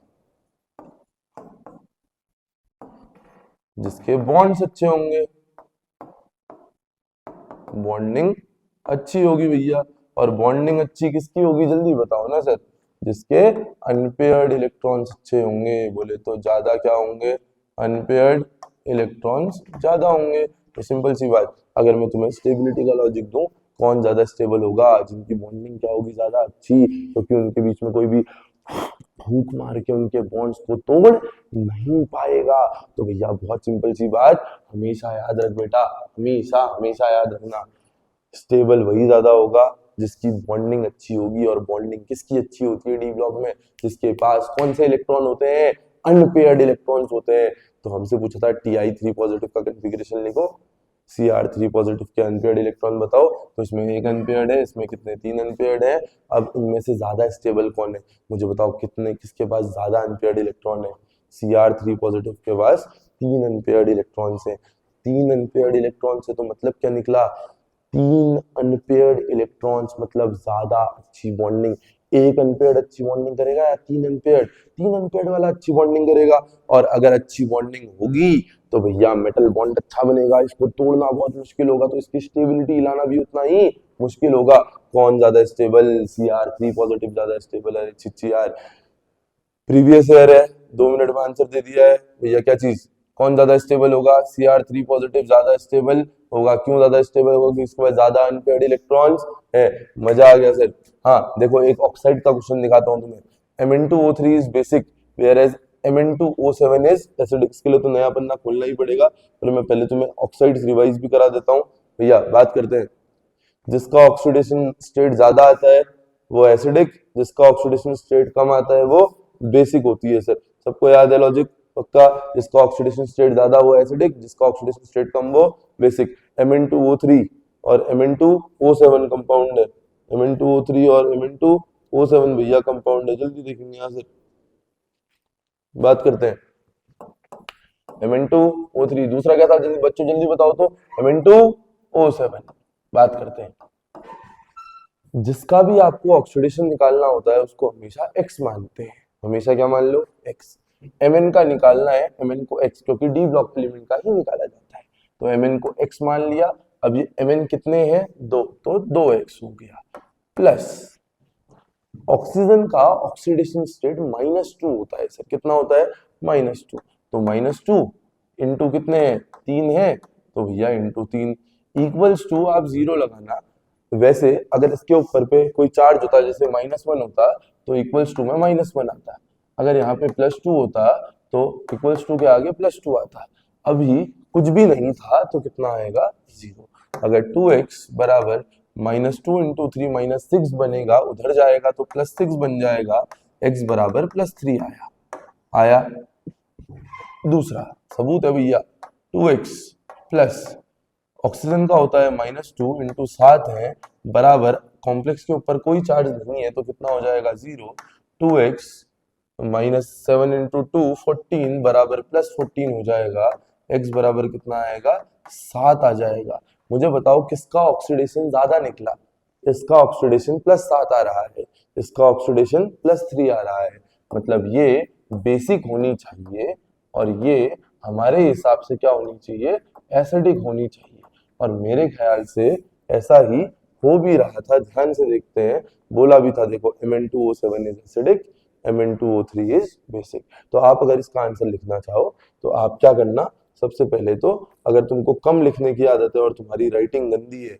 जिसके बॉन्ड्स अच्छे होंगे, बॉन्डिंग अच्छी होगी भैया। और बॉन्डिंग अच्छी किसकी होगी, जल्दी बताओ ना सर, जिसके अनपेयर्ड इलेक्ट्रॉन्स अच्छे होंगे। बोले तो ज्यादा क्या होंगे, अनपेयर्ड इलेक्ट्रॉन्स ज्यादा होंगे। तो सिंपल सी बात, अगर मैं तुम्हें स्टेबिलिटी का लॉजिक दूं, कौन ज्यादा स्टेबल होगा, जिनकी बॉन्डिंग क्या होगी, ज्यादा अच्छी, क्योंकि उनके बीच में कोई भी फूंक मार के उनके बॉन्ड्स को तोड़ नहीं पाएगा। तो भैया बहुत सिंपल सी बात, हमेशा याद रख बेटा, हमेशा हमेशा याद रखना, स्टेबल वही ज्यादा होगा जिसकी बॉन्डिंग अच्छी होगी। और बॉन्डिंग किसकी अच्छी होती है डी ब्लॉक में, जिसके पास कौन से इलेक्ट्रॉन होते हैं, अनपेयर्ड इलेक्ट्रॉन्स होते हैं। तो हमसे पूछा था Ti3 पॉजिटिव का कॉन्फ़िगरेशन लिखो, Cr3 पॉजिटिव के अनपेयर्ड इलेक्ट्रॉन बताओ। तो इसमें एक अनपेयर्ड है, इसमें कितने, 3 अनपेयर्ड है। अब इनमें से ज्यादा स्टेबल कौन है, मुझे बताओ, कितने, किसके पास ज्यादा अनपेयर्ड इलेक्ट्रॉन है। Cr3 पॉजिटिव के पास 3 अनपेयर्ड इलेक्ट्रॉन्स है। 3 अनपेयर्ड इलेक्ट्रॉन से तो मतलब क्या निकला, 3 अनपेयर्ड इलेक्ट्रॉन्स मतलब ज्यादा अच्छी बॉन्डिंग। एक अनपेयर्ड अच्छी बॉन्डिंग करेगा या 3 अनपेयर्ड, 3 अनपेयर्ड वाला अच्छी बॉन्डिंग करेगा। और अगर अच्छी बॉन्डिंग होगी तो भैया मेटल बॉन्ड अच्छा बनेगा, इसको तोड़ना बहुत मुश्किल होगा, तो इसकी स्टेबिलिटी लाना भी उतना ही मुश्किल होगा। कौन ज्यादा स्टेबल, Cr3 पॉजिटिव ज्यादा स्टेबल है। छिच्छी यार, प्रीवियस ईयर है, 2 मिनट में आंसर दे दिया है भैया। क्या चीज, कौन ज्यादा स्टेबल होगा, Cr3 पॉजिटिव ज्यादा स्टेबल होगा। क्यों ज्यादा स्टेबल होगा, क्योंकि इसके पास ज्यादा अनपेयर्ड इलेक्ट्रॉन्स है। मजा आ गया सर। हाँ देखो, एक ऑक्साइड का क्वेश्चन दिखाता हूँ तुम्हें। Mn2O3 is basic, whereas Mn2O7 is acidic. इसके लिए तो नया पन्ना खोलना ही पड़ेगा, पर मैं पहले तुम्हें ऑक्साइड्स रिवाइज भी करा देता हूँ। भैया बात करते हैं, जिसका ऑक्सीडेशन स्टेट ज्यादा आता है वो एसिडिक, जिसका ऑक्सीडेशन स्टेट कम आता है वो बेसिक होती है। सर सबको याद है लॉजिक पक्का? जिसका ऑक्सीडेशन स्टेट ज्यादा वो एसिडिक, जिसका ऑक्सीडेशन स्टेट कम वो बेसिक। Mn2O3 और Mn2O7 कंपाउंड है। Mn2O3 और Mn2O7 भैया कंपाउंड है। जल्दी देखेंगे यहाँ से, बात करते हैं। Mn2O3 दूसरा क्या था? जल्दी बच्चों जल्दी बताओ तो। Mn2O7 बात करते हैं। जिसका भी आपको ऑक्सीडेशन निकालना होता है उसको हमेशा x मानते हैं। हमेशा क्या मान लो? x। Mn का निकालना है, Mn को x, क्योंकि डी ब्लॉक एलिमेंट का ही निकाला जाता है, तो Mn को x मान लिया। अब ये Mn कितने हैं? 2, तो 2x हो गया। प्लस ऑक्सीजन का ऑक्सीडेशन स्टेट -2 होता है। सर कितना होता है? -2। तो -2 इंटू कितने हैं? 3 है, तो भैया इंटू 3 इक्वल्स टू, आप 0 लगाना। वैसे अगर इसके ऊपर पे कोई चार्ज होता, जैसे -1 होता, तो इक्वल्स टू में -1 आता। अगर यहाँ पे +2 होता तो इक्वल्स टू के आगे +2 आता। अभी कुछ भी नहीं था तो कितना आएगा? 0। अगर 2x बराबर -2 इंटू 3 -6 बनेगा, उधर जाएगा तो +6 बन जाएगा। x बराबर +3 आया। दूसरा सबूत है भैया, 2x प्लस ऑक्सीजन का होता है -2 इंटू 7 है बराबर, कॉम्प्लेक्स के ऊपर कोई चार्ज नहीं है तो कितना हो जाएगा? 0। 2x -7 इंटू 2 14 बराबर +14 हो जाएगा। x बराबर कितना आएगा? 7 आ जाएगा। मुझे बताओ किसका ऑक्सीडेशन ज्यादा निकला? इसका ऑक्सीडेशन +7 आ रहा है, इसका ऑक्सीडेशन +3 आ रहा है। मतलब ये बेसिक होनी चाहिए और ये हमारे हिसाब से क्या होनी चाहिए? एसिडिक होनी चाहिए। और मेरे ख्याल से ऐसा ही हो भी रहा था। ध्यान से देखते हैं, बोला भी था देखो, Mn2O7 is acidic, Mn2O3 is basic. तो आप अगर इसका आंसर लिखना चाहो तो आप क्या करना, सबसे पहले तो अगर तुमको कम लिखने की आदत है और तुम्हारी राइटिंग गंदी है